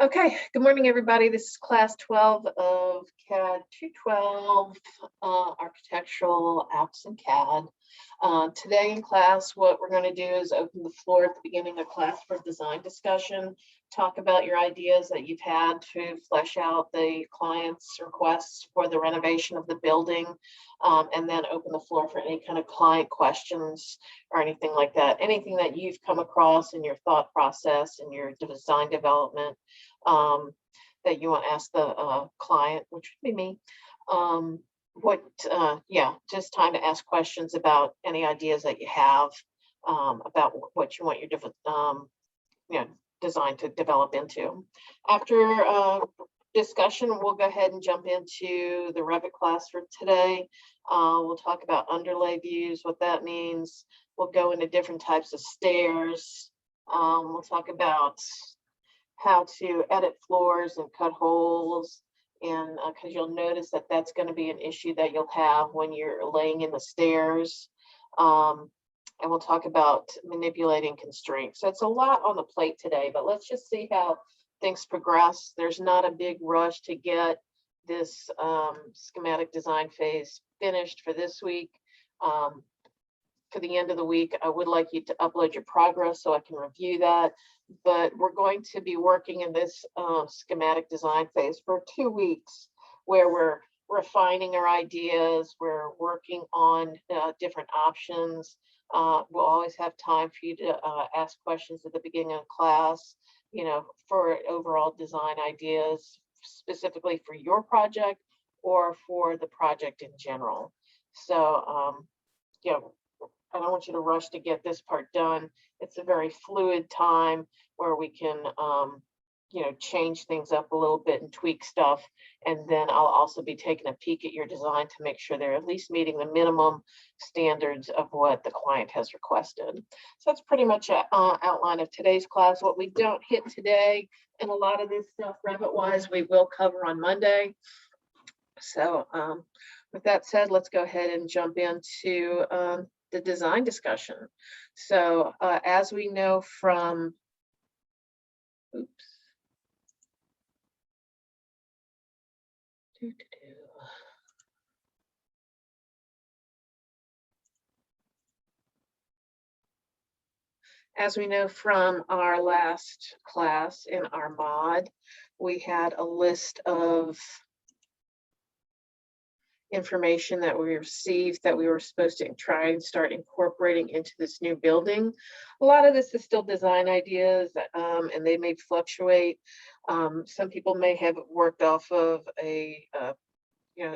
Okay, good morning, everybody. This is class 12 of CAD 212, architectural apps in CAD. Today in class, what we're going to do is open the floor at the beginning of class for design discussion, talk about your ideas that you've had to flesh out the client's requests for the renovation of the building, and then open the floor for any kind of client questions or anything like that. Anything that you've come across in your thought process and your design development that you want to ask the client, which would be me. Just time to ask questions about any ideas that you have about what you want your different design to develop into. After discussion, we'll go ahead and jump into the Revit class for today. We'll talk about underlay views, what that means. We'll go into different types of stairs. We'll talk about how to edit floors and cut holes, and because you'll notice that that's going to be an issue that you'll have when you're laying in the stairs. And we'll talk about manipulating constraints. So it's a lot on the plate today, but let's just see how things progress. There's not a big rush to get this schematic design phase finished for this week. For the end of the week, I would like you to upload your progress so I can review that. But we're going to be working in this schematic design phase for 2 weeks, where we're refining our ideas. We're working on different options. We'll always have time for you to ask questions at the beginning of class, for overall design ideas, specifically for your project or for the project in general. So, I don't want you to rush to get this part done. It's a very fluid time where we can, change things up a little bit and tweak stuff. And then I'll also be taking a peek at your design to make sure they're at least meeting the minimum standards of what the client has requested. So that's pretty much an outline of today's class. What we don't hit today, and a lot of this stuff Revit-wise, we will cover on Monday. So with that said, let's go ahead and jump into the design discussion. So as we know from, as we know from our last class in our mod, we had a list of information that we received that we were supposed to try and start incorporating into this new building. A lot of this is still design ideas, and they may fluctuate. Some people may have worked off of a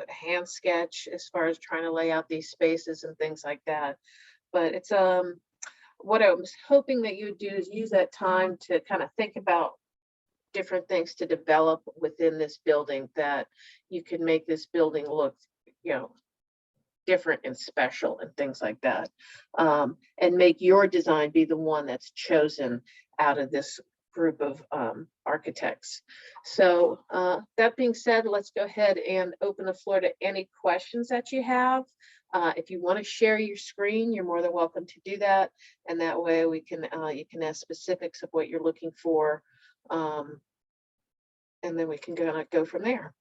hand sketch as far as trying to lay out these spaces and things like that. But it's what I was hoping that you would do is use that time to kind of think about different things to develop within this building that you can make this building look different and special and things like that, and make your design be the one that's chosen out of this group of architects. So that being said, let's go ahead and open the floor to any questions that you have. If you want to share your screen, you're more than welcome to do that, and that way we can you can ask specifics of what you're looking for, and then we can go from there.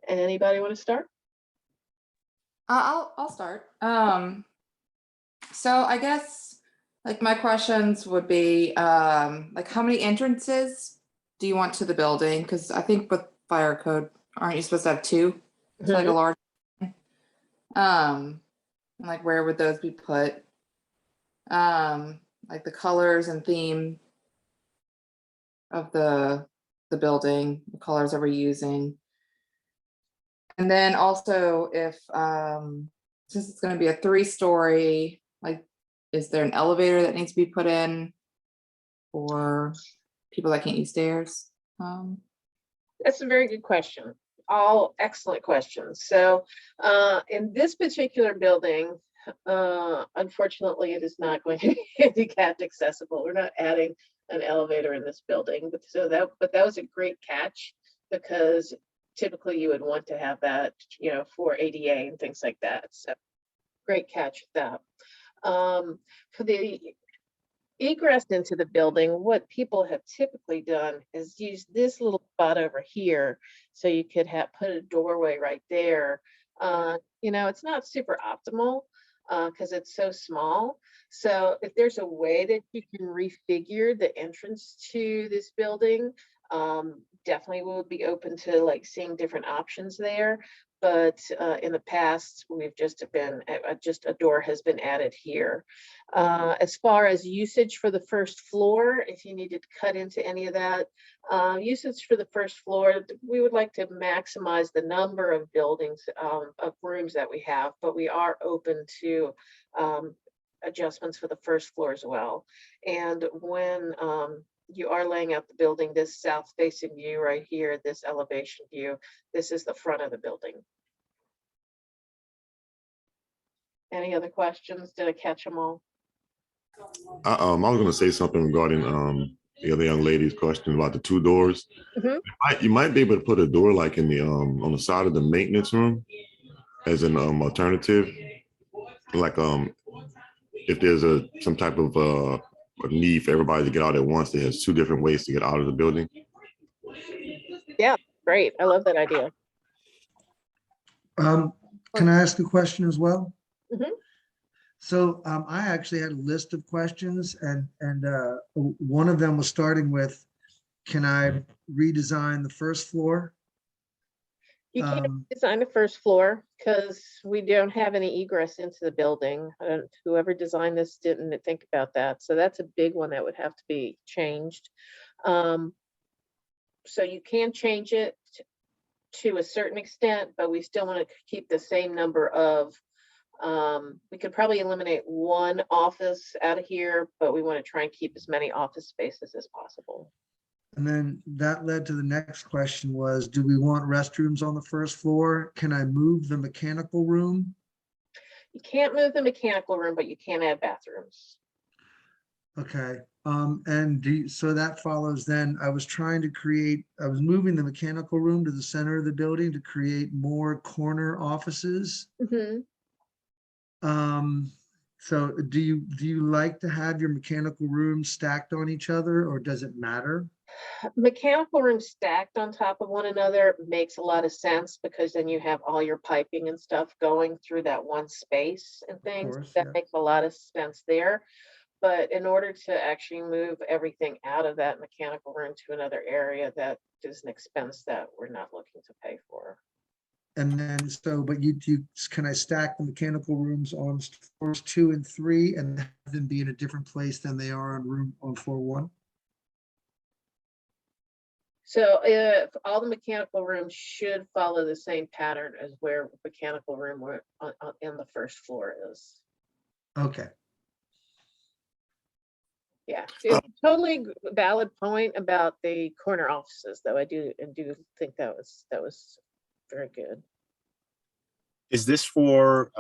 Anybody want to start? I'll start. So I guess like my questions would be like how many entrances do you want to the building? Because I think with fire code, aren't you supposed to have 2? So like a large and like where would those be put? Like the colors and theme of the building, the colors that we're using. And then also if, since it's going to be a 3-story, like, is there an elevator that needs to be put in for people that can't use stairs? That's a very good question. All excellent questions. So in this particular building, unfortunately, it is not going to be handicapped accessible. We're not adding an elevator in this building, but that was a great catch, because typically you would want to have that, for ADA and things like that. So great catch with that. For the egress into the building, what people have typically done is use this little spot over here. So you could have put a doorway right there. It's not super optimal because it's so small. So if there's a way that you can refigure the entrance to this building, definitely we'll be open to like seeing different options there. But in the past, we've just been just a door has been added here. As far as usage for the first floor, if you needed to cut into any of that, usage for the first floor, we would like to maximize the number of buildings, of rooms that we have, but we are open to adjustments for the first floor as well. And when you are laying out the building, this south facing view right here, this elevation view, this is the front of the building. Any other questions? Did I catch them all? I was going to say something regarding the other young lady's question about the two doors. Mhm. You might be able to put a door like in the on the side of the maintenance room as an alternative, like if there's some type of a need for everybody to get out at once, there's two different ways to get out of the building. Yeah, great. I love that idea. Can I ask a question as well? Mhm. So I actually had a list of questions, and one of them was starting with, can I redesign the first floor? You can't design the first floor because we don't have any egress into the building. Whoever designed this didn't think about that. So that's a big one that would have to be changed. So you can change it to a certain extent, but we still want to keep the same number of, we could probably eliminate one office out of here, but we want to try and keep as many office spaces as possible. And then that led to the next question was, do we want restrooms on the first floor? Can I move the mechanical room? You can't move the mechanical room, but you can add bathrooms. Okay, so that follows then, I was moving the mechanical room to the center of the building to create more corner offices. Mhm. So do you like to have your mechanical rooms stacked on each other, or does it matter? Mechanical rooms stacked on top of one another makes a lot of sense because then you have all your piping and stuff going through that one space and things. course, That yeah. makes a lot of sense there. But in order to actually move everything out of that mechanical room to another area, that is an expense that we're not looking to pay for. And then, but can I stack the mechanical rooms on floors 2 and 3 and have them be in a different place than they are on floor 1? So if all the mechanical rooms should follow the same pattern as where mechanical room in the first floor is. Okay. Yeah, it's a totally valid point about the corner offices, though. I do think that was very good. Is this for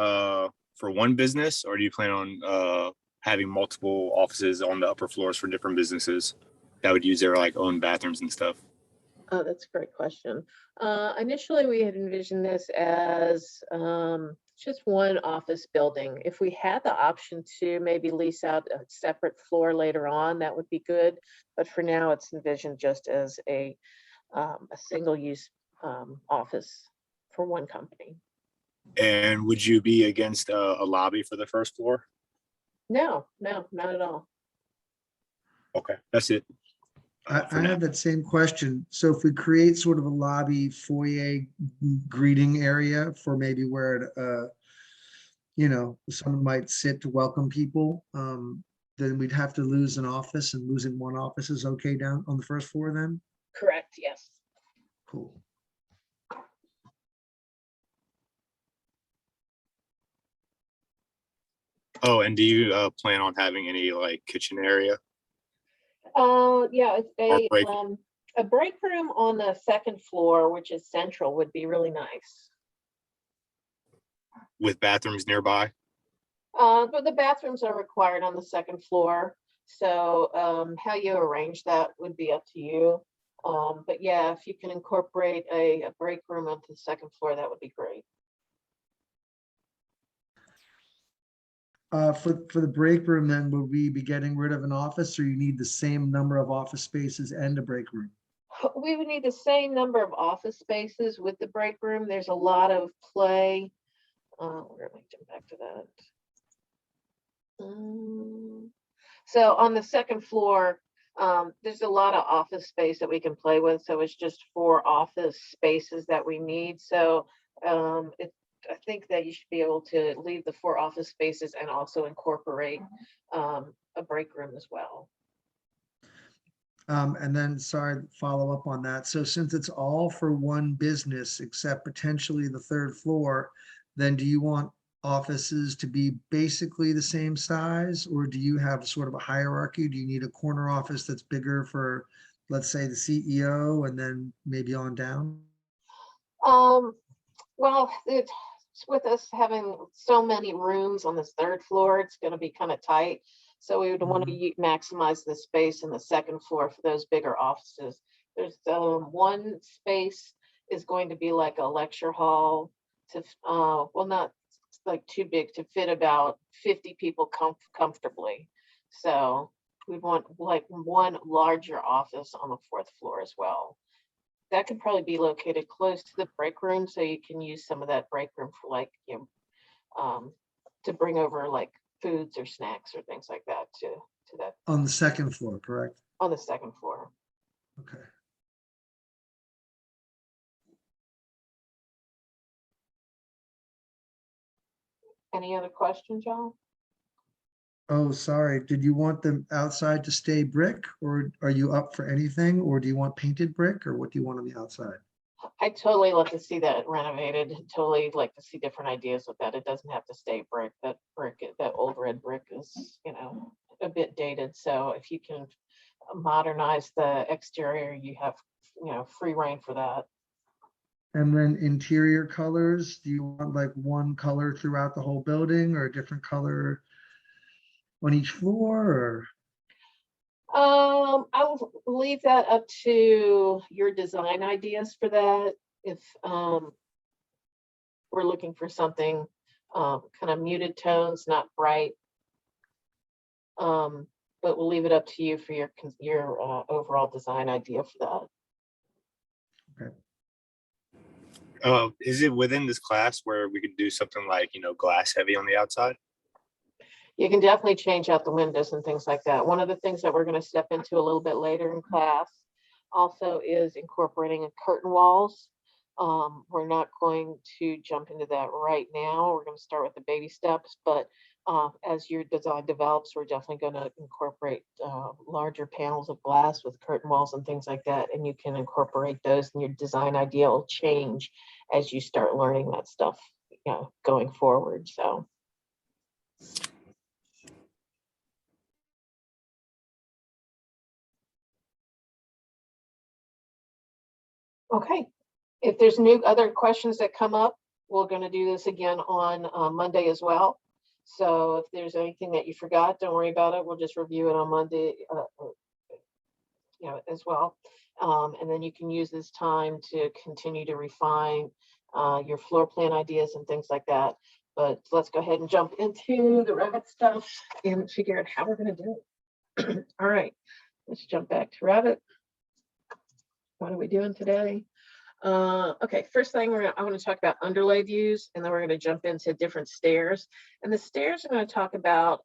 one business, or do you plan on having multiple offices on the upper floors for different businesses that would use their like own bathrooms and stuff? Oh, that's a great question. Initially, we had envisioned this as just one office building. If we had the option to maybe lease out a separate floor later on, that would be good. But for now, it's envisioned just as a single-use office for one company. And would you be against a lobby for the first floor? No, not at all. Okay, that's it. I have that same question. So if we create sort of a lobby foyer greeting area for maybe where someone might sit to welcome people, then we'd have to lose an office, and losing one office is okay down on the first floor then? Correct, yes. Cool. Oh, and do you plan on having any like kitchen area? Yeah, Or break? a break room on the second floor, which is central, would be really nice. With bathrooms nearby? But the bathrooms are required on the second floor. So how you arrange that would be up to you. But yeah, if you can incorporate a break room onto the second floor, that would be great. For the break room, then would we be getting rid of an office, or you need the same number of office spaces and a break room? We would need the same number of office spaces with the break room. There's a lot of play. We're going to jump back to that. So on the second floor, there's a lot of office space that we can play with. So it's just 4 office spaces that we need. So I think that you should be able to leave the 4 office spaces and also incorporate a break room as well. And then, sorry, follow up on that. So since it's all for one business, except potentially the 3rd floor, then do you want offices to be basically the same size, or do you have sort of a hierarchy? Do you need a corner office that's bigger for, let's say, the CEO and then maybe on down? Well, it's with us having so many rooms on this 3rd floor, it's going to be kind of tight. So we would want to maximize the space in the 2nd floor for those bigger offices. There's one space is going to be like a lecture hall to, well, not like too big to fit about 50 people comfortably. So we want like one larger office on the 4th floor as well. That could probably be located close to the break room, so you can use some of that break room for like, to bring over like foods or snacks or things like that to that On the 2nd floor, correct? on the 2nd floor. Okay. Any other questions, y'all? Oh, sorry. Did you want them outside to stay brick, or are you up for anything, or do you want painted brick, or what do you want on the outside? I totally like to see that renovated. Totally like to see different ideas with that. It doesn't have to stay brick. That old red brick is, a bit dated. So if you can modernize the exterior, you have, free reign for that. And then interior colors, do you want like one color throughout the whole building, or a different color on each floor, or? I will leave that up to your design ideas for that. If we're looking for something kind of muted tones, not bright. But we'll leave it up to you for your overall design idea for that. Okay. Is it within this class where we could do something like, glass heavy on the outside? You can definitely change out the windows and things like that. One of the things that we're going to step into a little bit later in class also is incorporating curtain walls. We're not going to jump into that right now. We're going to start with the baby steps, but as your design develops, we're definitely going to incorporate larger panels of glass with curtain walls and things like that. And you can incorporate those, and your design idea will change as you start learning that stuff, going forward. So. Okay, if there's other questions that come up, we're going to do this again on Monday as well. So if there's anything that you forgot, don't worry about it. We'll just review it on Monday, as well. And then you can use this time to continue to refine your floor plan ideas and things like that. But let's go ahead and jump into the Revit stuff and figure out how we're going to do it. All right, let's jump back to Revit. What are we doing today? Okay, first thing I want to talk about underlay views, and then we're going to jump into different stairs. And the stairs I'm going to talk about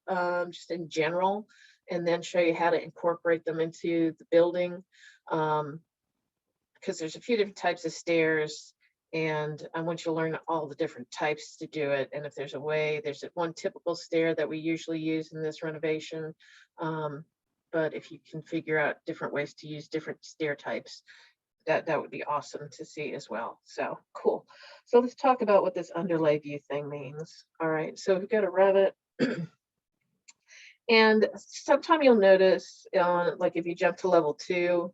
just in general, and then show you how to incorporate them into the building. Because there's a few different types of stairs, and I want you to learn all the different types to do it. And if there's a way, there's one typical stair that we usually use in this renovation. But if you can figure out different ways to use different stair types, that would be awesome to see as well. So cool. So let's talk about what this underlay view thing means. All right, so we've got a Revit. And sometime you'll notice, like if you jump to level 2,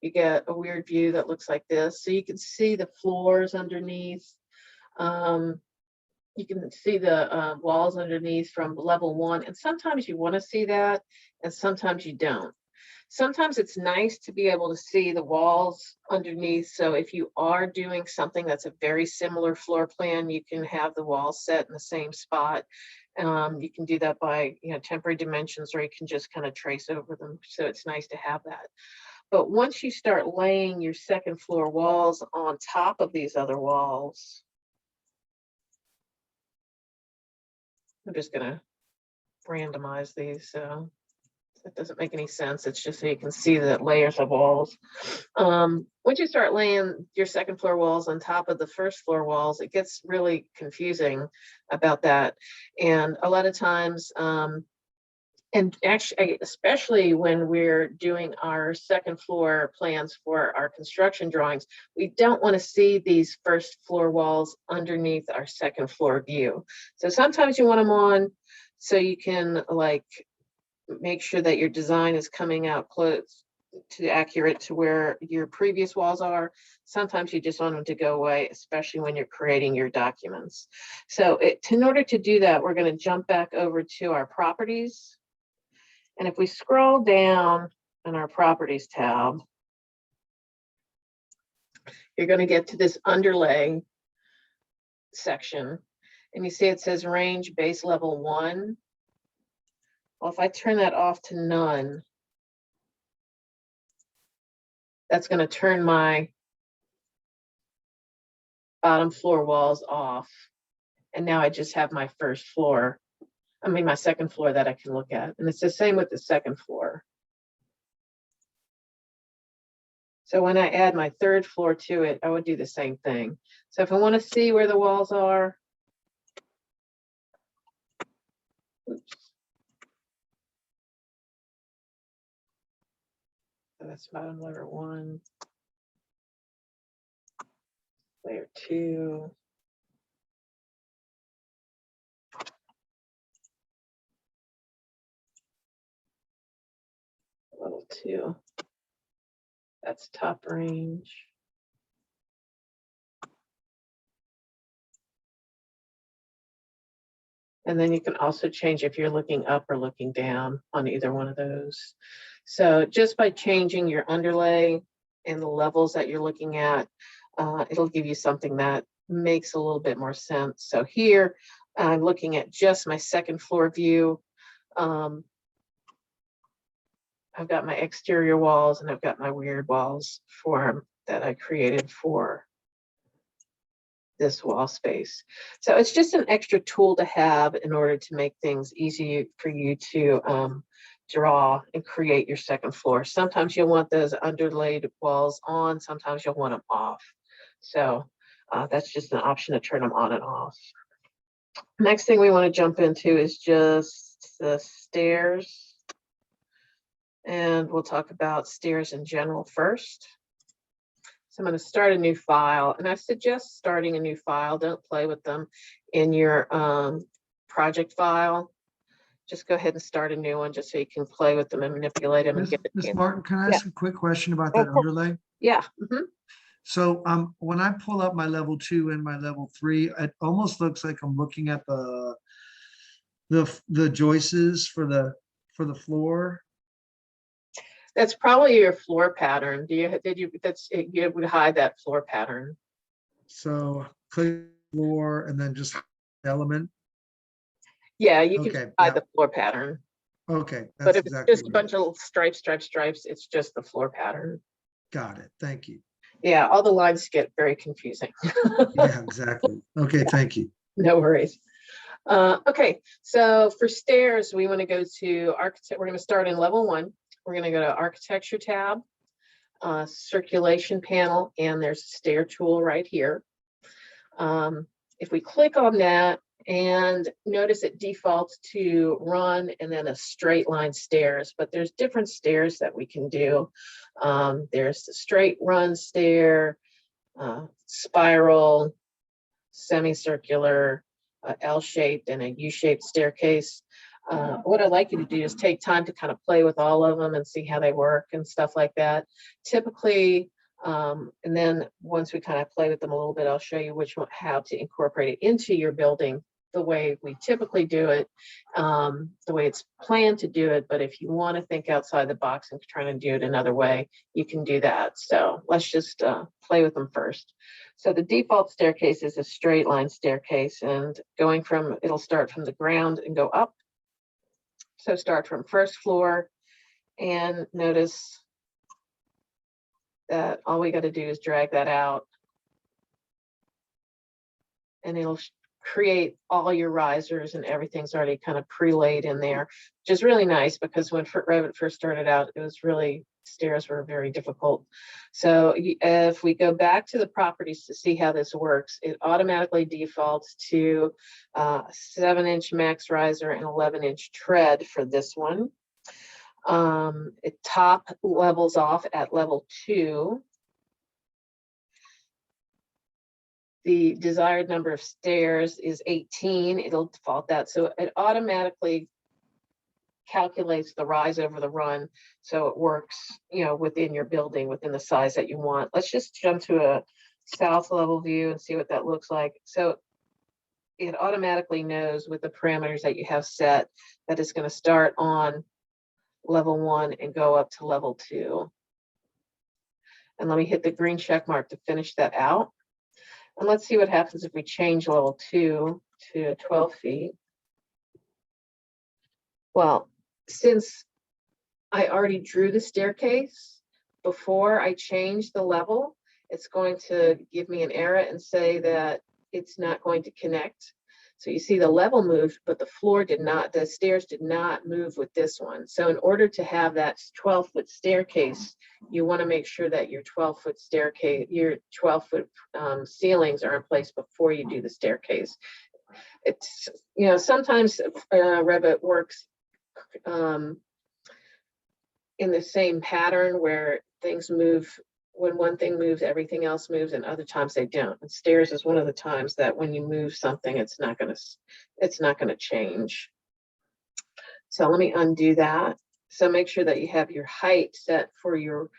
you get a weird view that looks like this. So you can see the floors underneath. You can see the walls underneath from level 1. And sometimes you want to see that, and sometimes you don't. Sometimes it's nice to be able to see the walls underneath. So if you are doing something that's a very similar floor plan, you can have the walls set in the same spot. You can do that by, temporary dimensions, or you can just kind of trace over them. So it's nice to have that. But once you start laying your second floor walls on top of these other walls, I'm just gonna randomize these. So it doesn't make any sense. It's just so you can see the layers of walls. Once you start laying your second floor walls on top of the first floor walls, it gets really confusing about that. And a lot of times, and actually, especially when we're doing our second floor plans for our construction drawings, we don't want to see these first floor walls underneath our second floor view. So sometimes you want them on so you can make sure that your design is coming out close to accurate to where your previous walls are. Sometimes you just want them to go away, especially when you're creating your documents. So in order to do that, we're going to jump back over to our properties. And if we scroll down in our properties tab, you're going to get to this underlay section. And you see it says range base level 1. Well, if I turn that off to none, that's going to turn my bottom floor walls off. And now I just have my my second floor that I can look at. And it's the same with the second floor. So when I add my third floor to it, I would do the same thing. So if I want to see where the walls are, oops. So that's bottom layer 1, layer 2. Level 2. That's top range. And then you can also change if you're looking up or looking down on either one of those. So just by changing your underlay and the levels that you're looking at, it'll give you something that makes a little bit more sense. So here, I'm looking at just my second floor view. I've got my exterior walls and I've got my weird walls that I created for this wall space. So it's just an extra tool to have in order to make things easy for you to draw and create your second floor. Sometimes you'll want those underlaid walls on, sometimes you'll want them off. So that's just an option to turn them on and off. Next thing we want to jump into is just the stairs. And we'll talk about stairs in general first. So I'm going to start a new file, and I suggest starting a new file. Don't play with them in your project file. Just go ahead and start a new one just so you can play with them and manipulate them. Ms. Martin, can I ask a quick question about that underlay? Yeah. So when I pull up my level 2 and my level 3, it almost looks like I'm looking at the joists for the floor. That's probably your floor pattern. You would hide that floor pattern. So click floor and then just element. Yeah, you can Okay, hide the floor pattern. Okay. But if exactly it's just a bunch of stripes, it's just the floor pattern. Got it. Thank you. Yeah, all the lines get very confusing. Yeah, exactly. Okay, thank you. No worries. Okay, so for stairs, we want to go to architect. We're going to start in level 1. We're going to go to architecture tab, circulation panel, and there's a stair tool right here. If we click on that, and notice it defaults to run and then a straight line stairs, but there's different stairs that we can do. There's the straight run stair, spiral, semicircular, L-shaped, and a U-shaped staircase. What I'd like you to do is take time to kind of play with all of them and see how they work and stuff like that. Typically, and then once we kind of play with them a little bit, I'll show you how to incorporate it into your building the way we typically do it, the way it's planned to do it. But if you want to think outside the box and try to do it another way, you can do that. So let's just play with them first. So the default staircase is a straight line staircase, and it'll start from the ground and go up. So start from first floor, and notice that all we got to do is drag that out, and it'll create all your risers, and everything's already kind of pre-laid in there, which is really nice, because when Revit first started out, stairs were very difficult. So if we go back to the properties to see how this works, it automatically defaults to 7-inch max riser and 11-inch tread for this one. It top levels off at level 2. The desired number of stairs is 18. It'll default that. So it automatically calculates the rise over the run. So it works, within your building, within the size that you want. Let's just jump to a south level view and see what that looks like. So it automatically knows with the parameters that you have set that it's going to start on level 1 and go up to level 2. And let me hit the green check mark to finish that out. And let's see what happens if we change level 2 to 12 feet. Well, since I already drew the staircase before I change the level, it's going to give me an error and say that it's not going to connect. So you see the level moved, but the stairs did not move with this one. So in order to have that 12-foot staircase, you want to make sure that your 12-foot staircase, your 12-foot ceilings are in place before you do the staircase. It's, sometimes Revit works in the same pattern where things move. When one thing moves, everything else moves, and other times they don't. And stairs is one of the times that when you move something, it's not gonna change. So let me undo that. So make sure that you have your height set for your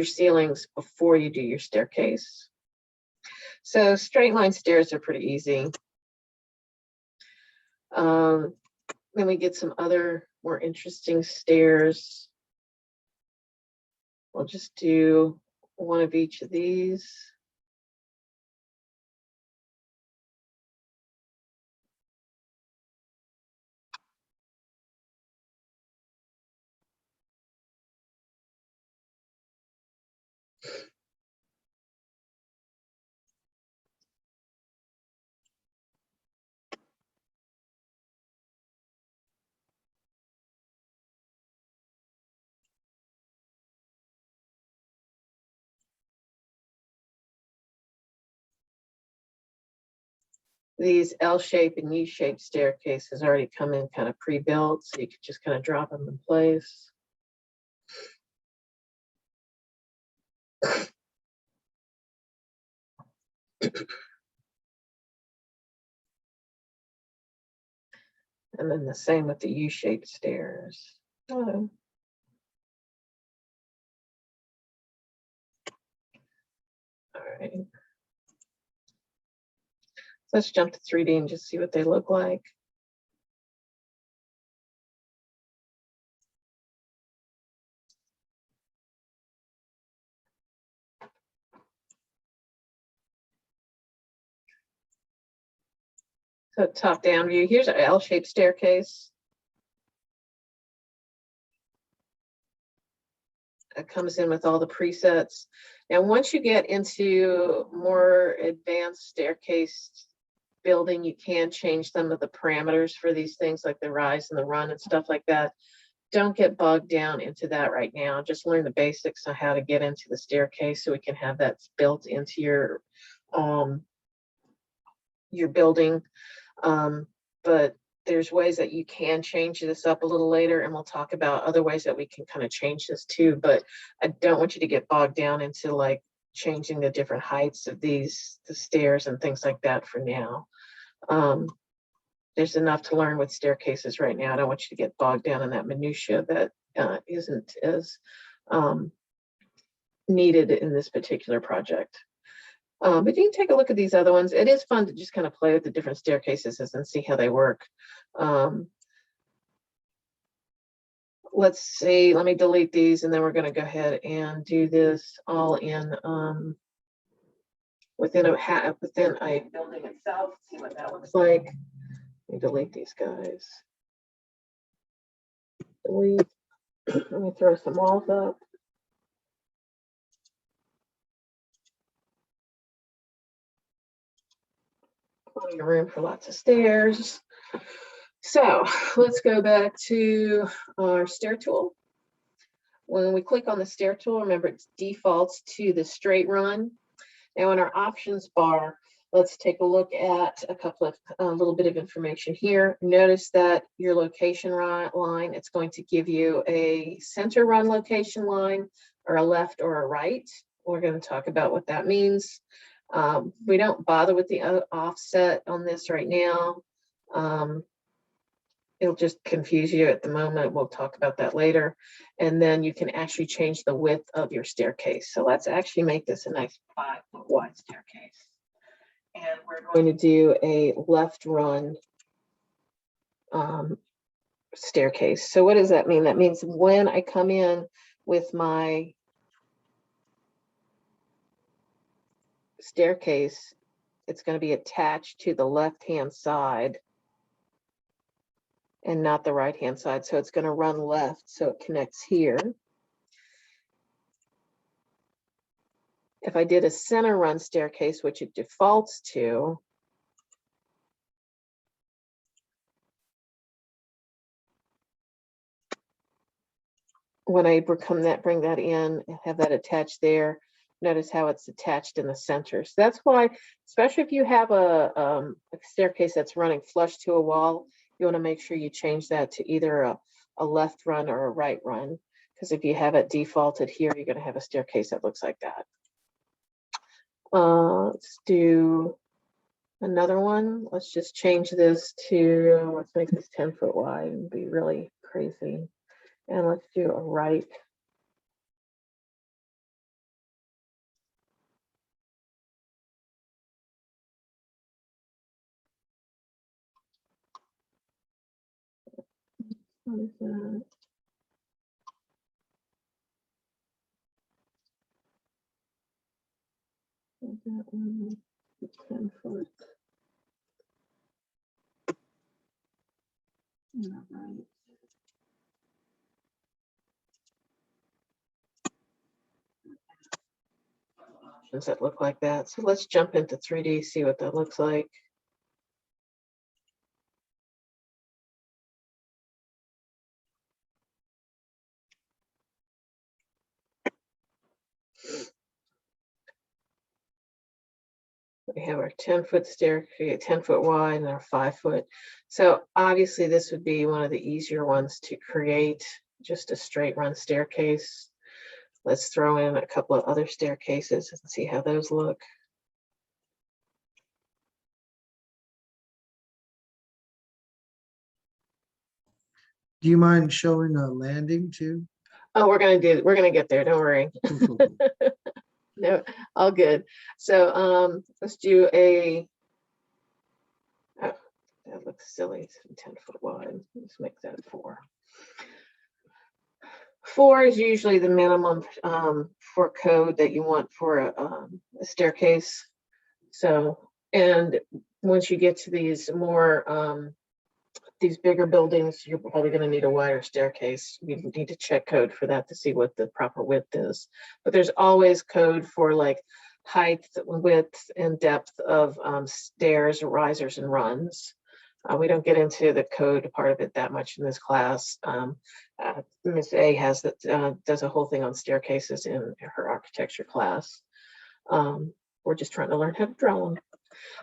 ceilings before you do your staircase. So straight line stairs are pretty easy. Then we get some other more interesting stairs. We'll just do one of each of these. These L-shaped and U-shaped staircases already come in kind of pre-built, so you can just kind of drop them in place. And then the same with the U-shaped stairs. Oh. All right. Let's jump to 3D and just see what they look like. So top down view, here's an L-shaped staircase. It comes in with all the presets. Now, once you get into more advanced staircase building, you can change some of the parameters for these things, like the rise and the run and stuff like that. Don't get bogged down into that right now. Just learn the basics on how to get into the staircase so we can have that built into your building. But there's ways that you can change this up a little later, and we'll talk about other ways that we can kind of change this too. But I don't want you to get bogged down into like changing the different heights of the stairs and things like that for now. There's enough to learn with staircases right now. I don't want you to get bogged down in that minutia that isn't as needed in this particular project. But you can take a look at these other ones. It is fun to just kind of play with the different staircases and see how they work. Let's see, let me delete these and then we're going to go ahead and do this all in within a building itself, see what that looks like. Let me delete these guys. Delete. Let me throw some walls up. Plenty of room for lots of stairs. So let's go back to our stair tool. When we click on the stair tool, remember it defaults to the straight run. Now in our options bar, let's take a look at a couple of a little bit of information here. Notice that your location line, it's going to give you a center run location line or a left or a right. We're going to talk about what that means. We don't bother with the offset on this right now. It'll just confuse you at the moment. We'll talk about that later. And then you can actually change the width of your staircase. So let's actually make this a nice 5-foot wide staircase. And we're going to do a left run staircase. So what does that mean? That means when I come in with my staircase, it's going to be attached to the left-hand side and not the right-hand side. So it's going to run left, so it connects here. If I did a center run staircase, which it defaults to, when I bring that in and have that attached there, notice how it's attached in the center. So that's why, especially if you have a staircase that's running flush to a wall, you want to make sure you change that to either a left run or a right run. Because if you have it defaulted here, you're going to have a staircase that looks like that. Let's do another one. Let's just change this to, let's make this 10-foot wide and be really crazy. And let's do a right. What is that? That one, 10 foot. All right. Options that look like that. So let's jump into 3D, see what that looks like. We have our 10-foot staircase, 10-foot wide, and our 5-foot. So obviously this would be one of the easier ones to create, just a straight run staircase. Let's throw in a couple of other staircases and see how those look. Do you mind showing a landing too? Oh, we're gonna get there, don't worry. Cool, cool, cool. No, all good. So let's do a, oh, that looks silly. It's 10-foot wide. Let's make that 4. 4 is usually the minimum for code that you want for a staircase. So, and once you get to these more these bigger buildings, you're probably going to need a wider staircase. You need to check code for that to see what the proper width is. But there's always code for like height, width, and depth of stairs, risers, and runs. We don't get into the code part of it that much in this class. Ms. A has that does a whole thing on staircases in her architecture class. We're just trying to learn how to draw them.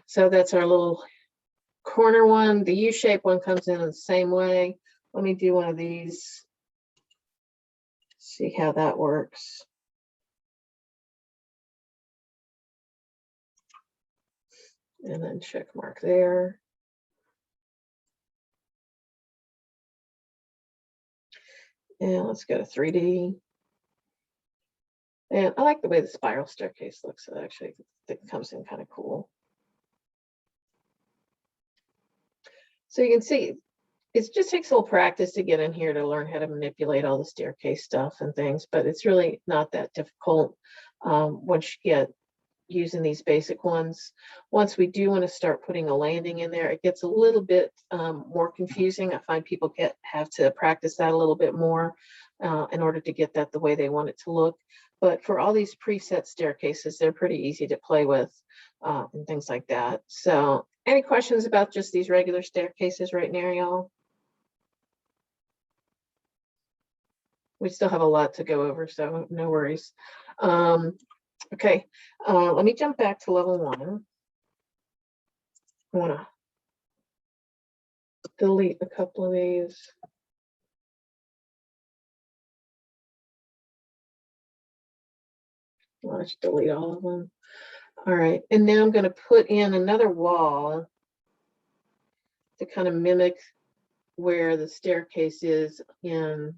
So that's our little corner one. The U-shaped one comes in the same way. Let me do one of these. See how that works. And then check mark there. And let's go to 3D. And I like the way the spiral staircase looks. It actually, it comes in kind of cool. So you can see, it just takes a little practice to get in here to learn how to manipulate all the staircase stuff and things, but it's really not that difficult once you get using these basic ones. Once we do want to start putting a landing in there, it gets a little bit more confusing. I find people have to practice that a little bit more in order to get that the way they want it to look. But for all these preset staircases, they're pretty easy to play with and things like that. So any questions about just these regular staircases right now, y'all? We still have a lot to go over, so no worries. Okay, let me jump back to level 1. I want to delete a couple of these. Let's delete all of them. All right, and now I'm going to put in another wall to kind of mimic where the staircase is in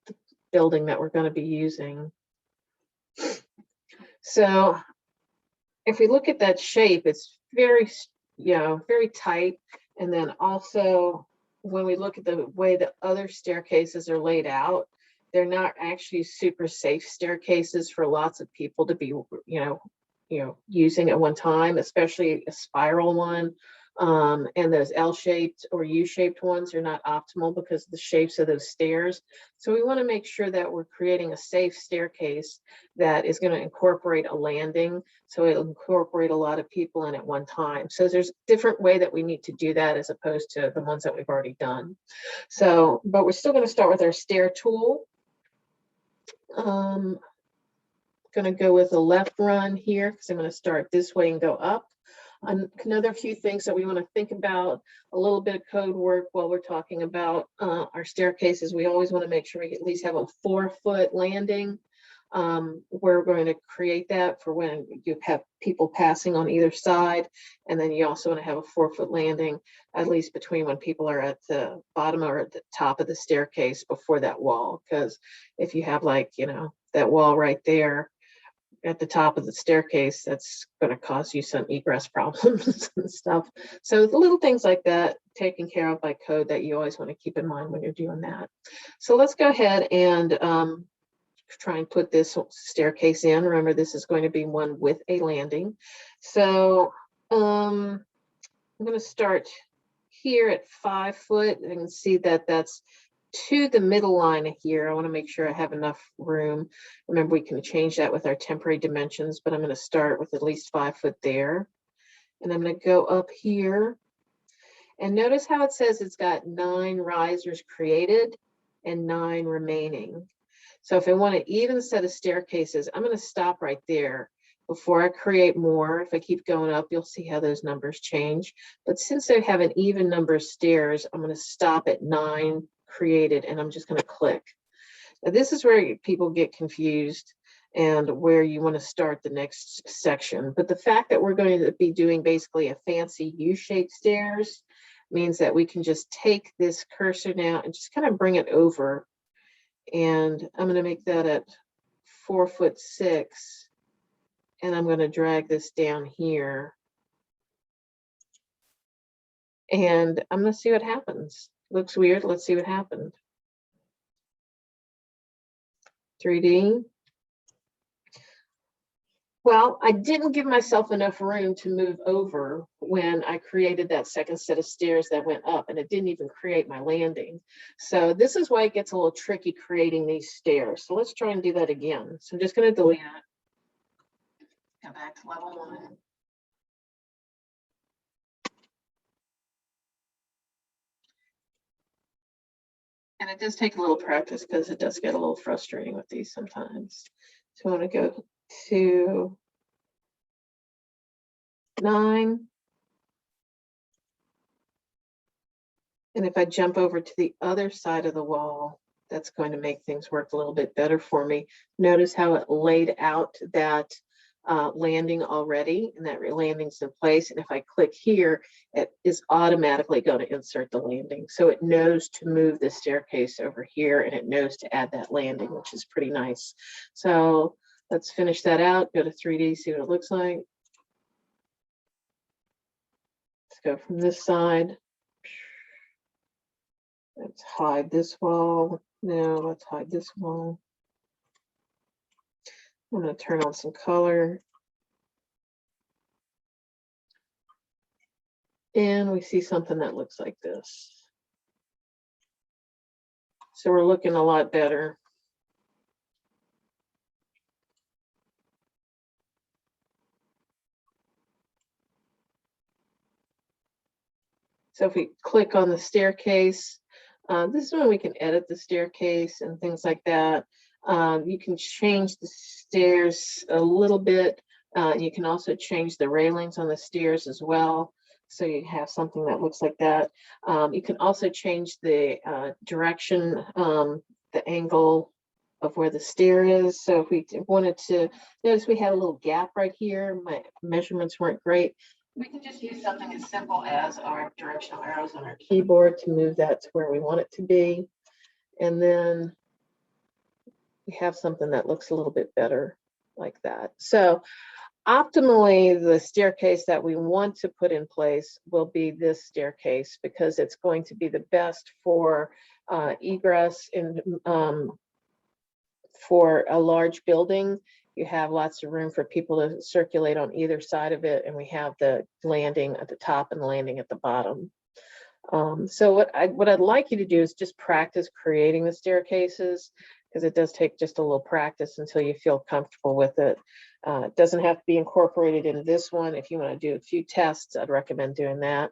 the building that we're going to be using. So if we look at that shape, it's very, very tight. And then also when we look at the way the other staircases are laid out, they're not actually super safe staircases for lots of people to be, using at one time, especially a spiral one. And those L-shaped or U-shaped ones are not optimal because of the shapes of those stairs. So we want to make sure that we're creating a safe staircase that is going to incorporate a landing. So it'll incorporate a lot of people in at one time. So there's a different way that we need to do that as opposed to the ones that we've already done. So, but we're still going to start with our stair tool. Going to go with a left run here because I'm going to start this way and go up. Another few things that we want to think about, a little bit of code work while we're talking about our staircases. We always want to make sure we at least have a 4-foot landing. We're going to create that for when you have people passing on either side. And then you also want to have a 4-foot landing, at least between when people are at the bottom or at the top of the staircase before that wall. Because if you have that wall right there at the top of the staircase, that's going to cause you some egress problems and stuff. So the little things like that taken care of by code that you always want to keep in mind when you're doing that. So let's go ahead and try and put this staircase in. Remember, this is going to be one with a landing. So I'm going to start here at 5 foot. You can see that that's to the middle line here. I want to make sure I have enough room. Remember, we can change that with our temporary dimensions, but I'm going to start with at least 5 foot there. And I'm going to go up here. And notice how it says it's got 9 risers created and 9 remaining. So if I want an even set of staircases, I'm going to stop right there before I create more. If I keep going up, you'll see how those numbers change. But since I have an even number of stairs, I'm going to stop at 9 created, and I'm just going to click. Now, this is where people get confused and where you want to start the next section. But the fact that we're going to be doing basically a fancy U-shaped stairs means that we can just take this cursor now and just kind of bring it over. And I'm going to make that at 4'6", and I'm going to drag this down here. And I'm going to see what happens. Looks weird. Let's see what happened. 3D. Well, I didn't give myself enough room to move over when I created that second set of stairs that went up, and it didn't even create my landing. So this is why it gets a little tricky creating these stairs. So let's try and do that again. So I'm just going to delete it. Go back to level 1. And it does take a little practice because it does get a little frustrating with these sometimes. So I want to go to 9. And if I jump over to the other side of the wall, that's going to make things work a little bit better for me. Notice how it laid out that landing already, and that landing's in place. And if I click here, it is automatically going to insert the landing. So it knows to move the staircase over here, and it knows to add that landing, which is pretty nice. So Let's finish that out, go to 3D, see what it looks like. Let's go from this side. Let's hide this wall. No, let's hide this wall. I'm going to turn on some color. And we see something that looks like this. So we're looking a lot better. So if we click on the staircase, this is when we can edit the staircase and things like that. You can change the stairs a little bit. You can also change the railings on the stairs as well. So you have something that looks like that. You can also change the direction, the angle of where the stair is. So if we wanted to, notice we had a little gap right here. My measurements weren't great. We can just use something as simple as our directional arrows on our keyboard to move that to where we want it to be. And then we have something that looks a little bit better like that. So optimally, the staircase that we want to put in place will be this staircase because it's going to be the best for egress and for a large building. You have lots of room for people to circulate on either side of it, and we have the landing at the top and the landing at the bottom. So what I'd like you to do is just practice creating the staircases, because it does take just a little practice until you feel comfortable with it. It doesn't have to be incorporated in this one. If you want to do a few tests, I'd recommend doing that.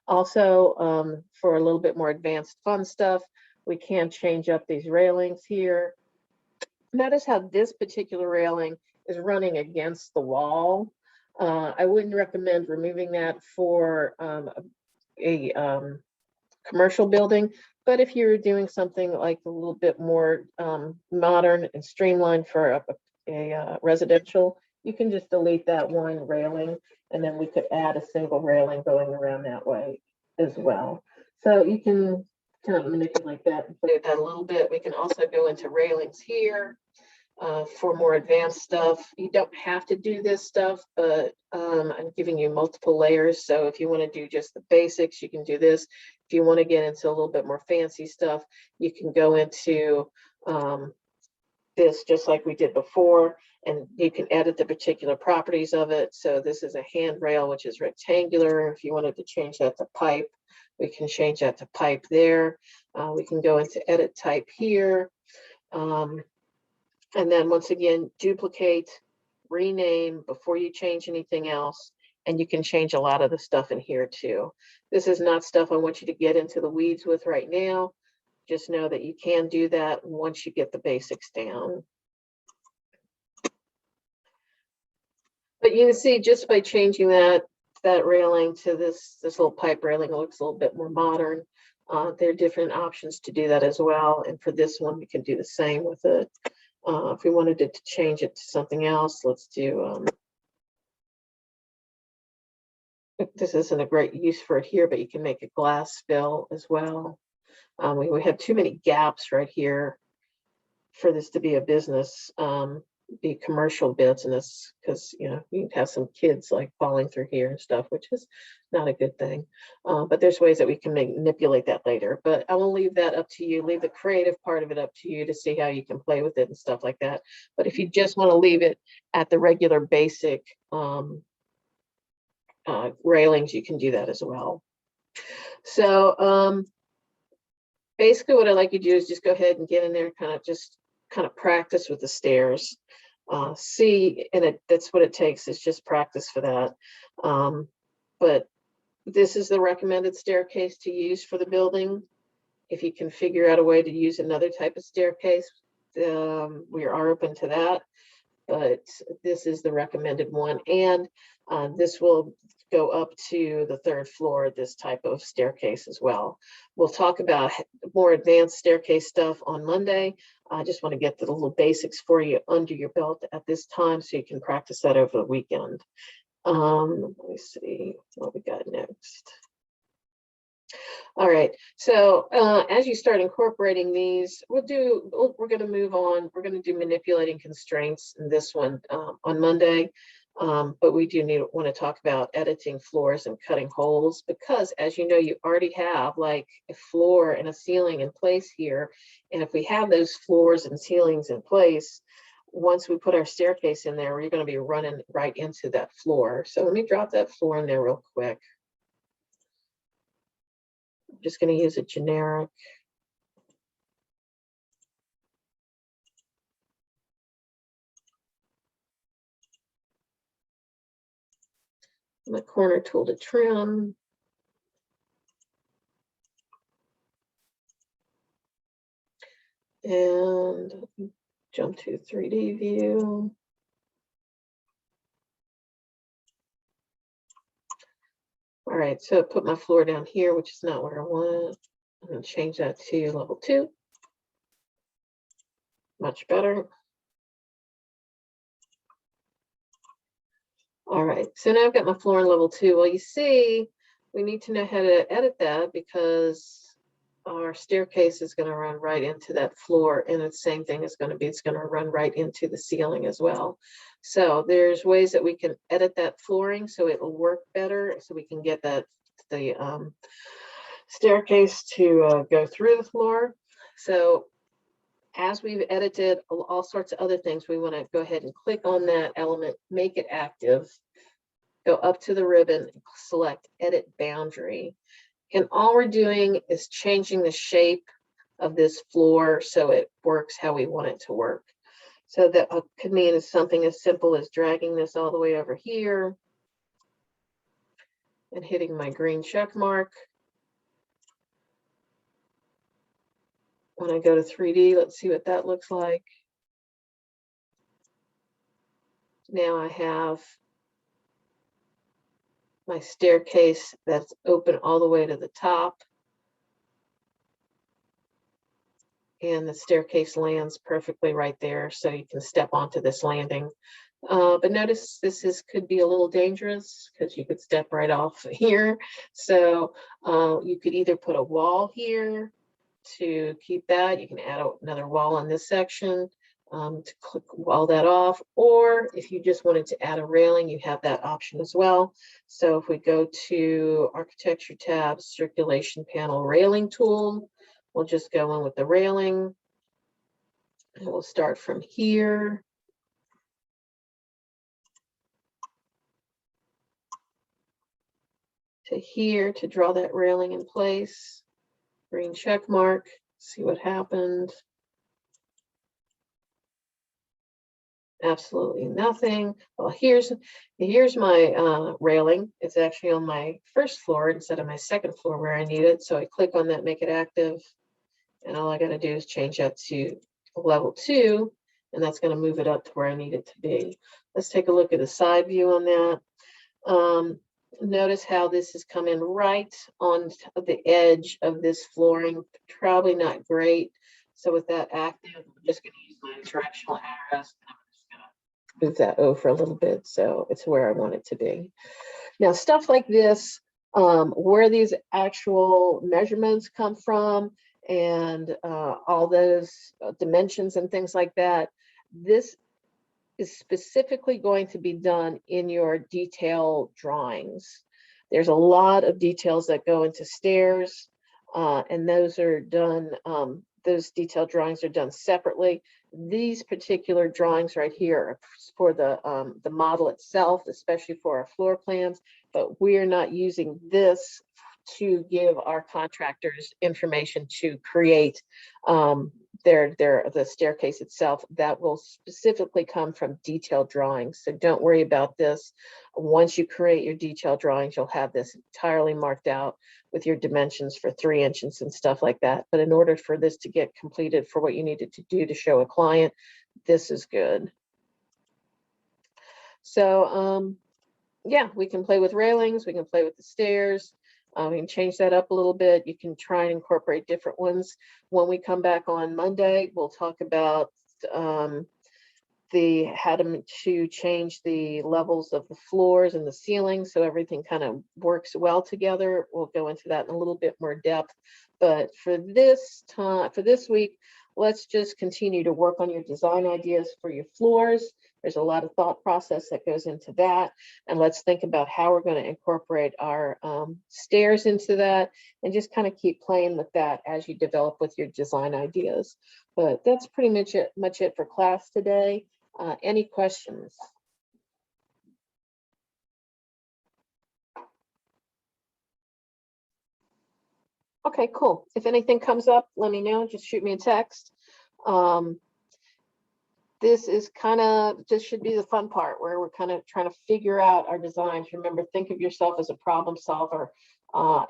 Also, for a little bit more advanced fun stuff, we can change up these railings here. Notice how this particular railing is running against the wall. I wouldn't recommend removing that for a commercial building, but if you're doing something like a little bit more modern and streamlined for a residential, you can just delete that one railing, and then we could add a single railing going around that way as well. So you can kind of manipulate that and play with that a little bit. We can also go into railings here for more advanced stuff. You don't have to do this stuff, but I'm giving you multiple layers. So if you want to do just the basics, you can do this. If you want to get into a little bit more fancy stuff, you can go into this just like we did before, and you can edit the particular properties of it. So this is a handrail, which is rectangular. If you wanted to change that to pipe, we can change that to pipe there. We can go into edit type here. And then once again, duplicate, rename before you change anything else. And you can change a lot of the stuff in here too. This is not stuff I want you to get into the weeds with right now. Just know that you can do that once you get the basics down. But you can see just by changing that railing to this little pipe railing, it looks a little bit more modern. There are different options to do that as well. And for this one, we can do the same with it. If we wanted to change it to something else, let's do, this isn't a great use for it here, but you can make a glass fill as well. We have too many gaps right here for this to be a business, be commercial business, because you have some kids like falling through here and stuff, which is not a good thing. But there's ways that we can manipulate that later. But I will leave that up to you. Leave the creative part of it up to you to see how you can play with it and stuff like that. But if you just want to leave it at the regular basic railings, you can do that as well. So basically what I'd like you to do is just go ahead and get in there, kind of practice with the stairs. See, and that's what it takes, is just practice for that. But this is the recommended staircase to use for the building. If you can figure out a way to use another type of staircase, we are open to that. But this is the recommended one, and this will go up to the third floor, this type of staircase as well. We'll talk about more advanced staircase stuff on Monday. I just want to get the little basics for you under your belt at this time so you can practice that over the weekend. Let me see what we got next. All right, so as you start incorporating these, we're going to move on. We're going to do manipulating constraints in this one on Monday. But we do want to talk about editing floors and cutting holes, because as you know, you already have like a floor and a ceiling in place here. And if we have those floors and ceilings in place, once we put our staircase in there, we're going to be running right into that floor. So let me drop that floor in there real quick. I'm just going to use a generic. My corner tool to trim. And jump to 3D view. All right, so put my floor down here, which is not where I want. I'm going to change that to level 2. Much better. All right, so now I've got my floor in level 2. Well, you see, we need to know how to edit that, because our staircase is going to run right into that floor, and the same thing is going to be, it's going to run right into the ceiling as well. So there's ways that we can edit that flooring so it will work better, so we can get the staircase to go through the floor. So as we've edited all sorts of other things, we want to go ahead and click on that element, make it active, go up to the ribbon, select edit boundary. And all we're doing is changing the shape of this floor so it works how we want it to work. So that could mean something as simple as dragging this all the way over here and hitting my green check mark. When I go to 3D, let's see what that looks like. Now I have my staircase that's open all the way to the top. And the staircase lands perfectly right there, so you can step onto this landing. But notice this could be a little dangerous, because you could step right off here. So you could either put a wall here to keep that. You can add another wall in this section to wall that off. Or if you just wanted to add a railing, you have that option as well. So if we go to Architecture tab, Circulation Panel, Railing Tool, we'll just go in with the railing. And we'll start from here. To here to draw that railing in place. Green check mark, see what happened. Absolutely nothing. Well, here's my railing. It's actually on my first floor instead of my second floor where I need it. So I click on that, make it active. And all I got to do is change that to level 2. And that's going to move it up to where I need it to be. Let's take a look at the side view on that. Notice how this is coming right on the edge of this flooring. Probably not great. So with that active, I'm just going to use my directional arrows. I'm just going to move that over a little bit so it's where I want it to be. Now, stuff like this, where these actual measurements come from and all those dimensions and things like that, this is specifically going to be done in your detail drawings. There's a lot of details that go into stairs, and those are done, those detailed drawings are done separately. These particular drawings right here are for the model itself, especially for our floor plans, but we're not using this to give our contractors information to create the staircase itself. That will specifically come from detailed drawings. So don't worry about this. Once you create your detailed drawings, you'll have this entirely marked out with your dimensions for 3 inches and stuff like that. But in order for this to get completed for what you needed to do to show a client, this is good. So yeah, we can play with railings, we can play with the stairs. We can change that up a little bit. You can try and incorporate different ones. When we come back on Monday, we'll talk about had them to change the levels of the floors and the ceiling, so everything kind of works well together. We'll go into that in a little bit more depth. But for this week, let's just continue to work on your design ideas for your floors. There's a lot of thought process that goes into that. And let's think about how we're going to incorporate our stairs into that, and just kind of keep playing with that as you develop with your design ideas. But that's pretty much it for class today. Any questions? Okay, cool. If anything comes up, let me know. Just shoot me a text. This should be the fun part, where we're kind of trying to figure out our designs. Remember, think of yourself as a problem solver.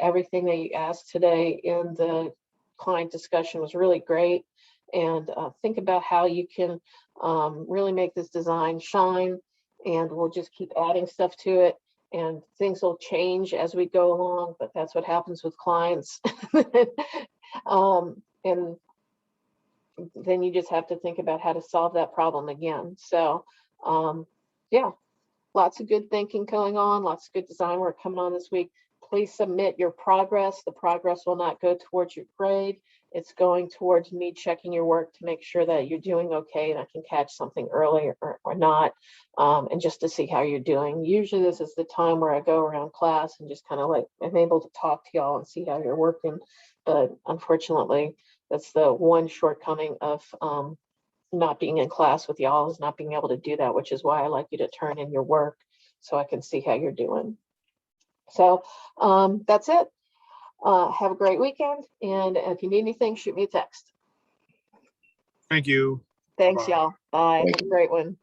Everything that you asked today in the client discussion was really great. And think about how you can really make this design shine, and we'll just keep adding stuff to it. And things will change as we go along, but that's what happens with clients. And then you just have to think about how to solve that problem again. So yeah, lots of good thinking going on, lots of good design work coming on this week. Please submit your progress. The progress will not go towards your grade. It's going towards me checking your work to make sure that you're doing okay and I can catch something early or not, and just to see how you're doing. Usually this is the time where I go around class and just kind of like, I'm able to talk to y'all and see how you're working. But unfortunately, that's the one shortcoming of not being in class with y'all, is not being able to do that, which is why I like you to turn in your work so I can see how you're doing. So that's it. Have a great weekend. And if you need anything, shoot me a text. Thank you. Thanks, Bye-bye. y'all. Bye. Thank Have a great one.